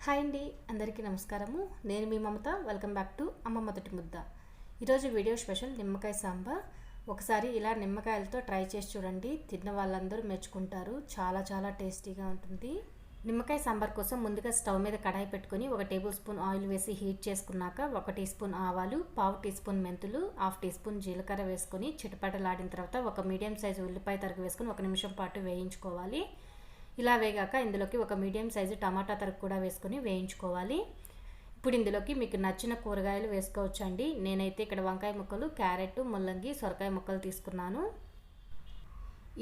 Hi అండి, అందరికీ నమస్కారము. నేను మీ మమత. వెల్కమ్ బ్యాక్ టు అమ్మ మొదటి ముద్ద. ఈరోజు వీడియో స్పెషల్ నిమ్మకాయ సాంబార్. ఒకసారి ఇలా నిమ్మకాయలతో ట్రై చేసి చూడండి. తిన్న వాళ్ళందరూ మెచ్చుకుంటారు. చాలా టేస్టీగా ఉంటుంది. నిమ్మకాయ సాంబార్ కోసం ముందుగా స్టవ్ మీద కడాయి పెట్టుకొని 1 టేబుల్ స్పూన్ ఆయిల్ వేసి హీట్ చేసుకున్నాక 1 టీ స్పూన్ ఆవాలు, 1/2 టీ స్పూన్ మెంతులు, 1/2 టీ స్పూన్ జీలకర్ర వేసుకొని చిటపటలాడిన తర్వాత ఒక మీడియం సైజు ఉల్లిపాయ తరుగు వేసుకొని 1 నిమిషం పాటు వేయించుకోవాలి. ఇలా వేగాక ఇందులోకి ఒక మీడియం సైజు టమాటా తరుగు కూడా వేసుకొని వేయించుకోవాలి. ఇప్పుడు ఇందులోకి మీకు నచ్చిన కూరగాయలు వేసుకోవచ్చండి. నేనైతే ఇక్కడ వంకాయ ముక్కలు, క్యారెట్, ముల్లంగి, సొరకాయ ముక్కలు తీసుకున్నాను.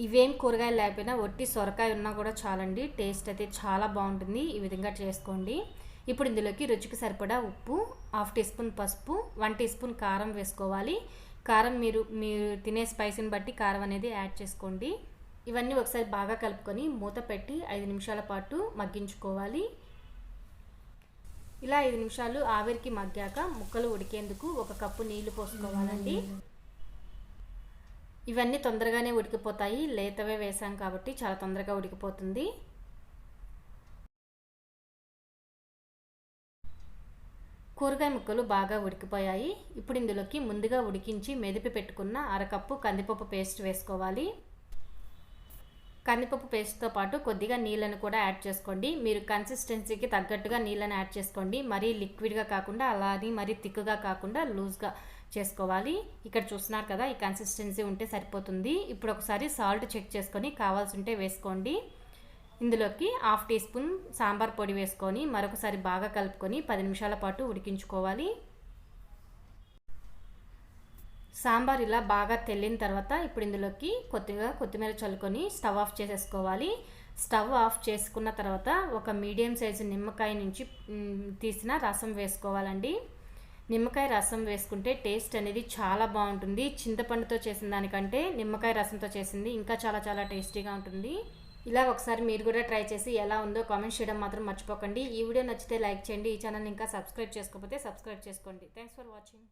ఇవేం కూరగాయలు లేకపోయినా ఒట్టి సొరకాయ ఉన్నా కూడా చాలండి. టేస్ట్ అయితే చాలా బాగుంటుంది. ఈ విధంగా చేసుకోండి. ఇప్పుడు ఇందులోకి రుచికి సరిపడా ఉప్పు, 1/2 టీ స్పూన్ పసుపు, 1 టీ స్పూన్ కారం వేసుకోవాలి. కారం మీరు తినే స్పైసీని బట్టి కారం అనేది యాడ్ చేసుకోండి. ఇవన్నీ ఒకసారి బాగా కలుపుకొని మూత పెట్టి 5 నిమిషాల పాటు మగ్గించుకోవాలి. ఇలా 5 నిమిషాలు ఆవిరికి మగ్గాక ముక్కలు ఉడికేందుకు 1 కప్పు నీళ్లు పోసుకోవాలండి. ఇవన్నీ తొందరగానే ఉడికిపోతాయి. లేతవే వేసాం కాబట్టి చాలా తొందరగా ఉడికిపోతుంది. కూరగాయ ముక్కలు బాగా ఉడికిపోయాయి. ఇప్పుడు ఇందులోకి ముందుగా ఉడికించి మెదిపి పెట్టుకున్న 1/2 కప్పు కందిపప్పు పేస్ట్ వేసుకోవాలి. కందిపప్పు పేస్ట్తో పాటు కొద్దిగా నీళ్ళను కూడా యాడ్ చేసుకోండి. మీరు కన్సిస్టెన్సీకి తగ్గట్టుగా నీళ్ళని యాడ్ చేసుకోండి. మరీ లిక్విడ్గా కాకుండా అలానే మరీ థిక్గా కాకుండా లూజ్గా చేసుకోవాలి. ఇక్కడ చూస్తున్నారు కదా, ఈ కన్సిస్టెన్సీ ఉంటే సరిపోతుంది. ఇప్పుడు ఒకసారి సాల్ట్ చెక్ చేసుకొని కావాల్సి ఉంటే వేసుకోండి. ఇందులోకి 1/2 టీ స్పూన్ సాంబార్ పొడి వేసుకొని మరొకసారి బాగా కలుపుకొని 10 నిమిషాల పాటు ఉడికించుకోవాలి. సాంబార్ ఇలా బాగా తెల్లిన తర్వాత ఇప్పుడు ఇందులోకి కొద్దిగా కొత్తిమీర చల్లుకొని స్టవ్ ఆఫ్ చేసేసుకోవాలి. స్టవ్ ఆఫ్ చేసుకున్న తర్వాత ఒక మీడియం సైజు నిమ్మకాయ నుంచి తీసిన రసం వేసుకోవాలండి. నిమ్మకాయ రసం వేసుకుంటే టేస్ట్ అనేది చాలా బాగుంటుంది. చింతపండుతో చేసిన దానికంటే నిమ్మకాయ రసంతో చేసింది ఇంకా చాలా టేస్టీగా ఉంటుంది. ఇలా ఒకసారి మీరు కూడా ట్రై చేసి ఎలా ఉందో కామెంట్ చేయడం మాత్రం మర్చిపోకండి. ఈ వీడియో నచ్చితే లైక్ చేయండి. ఈ ఛానల్ ఇంకా సబ్స్క్రైబ్ చేసుకోకపోతే సబ్స్క్రైబ్ చేసుకోండి. Thanks for watching.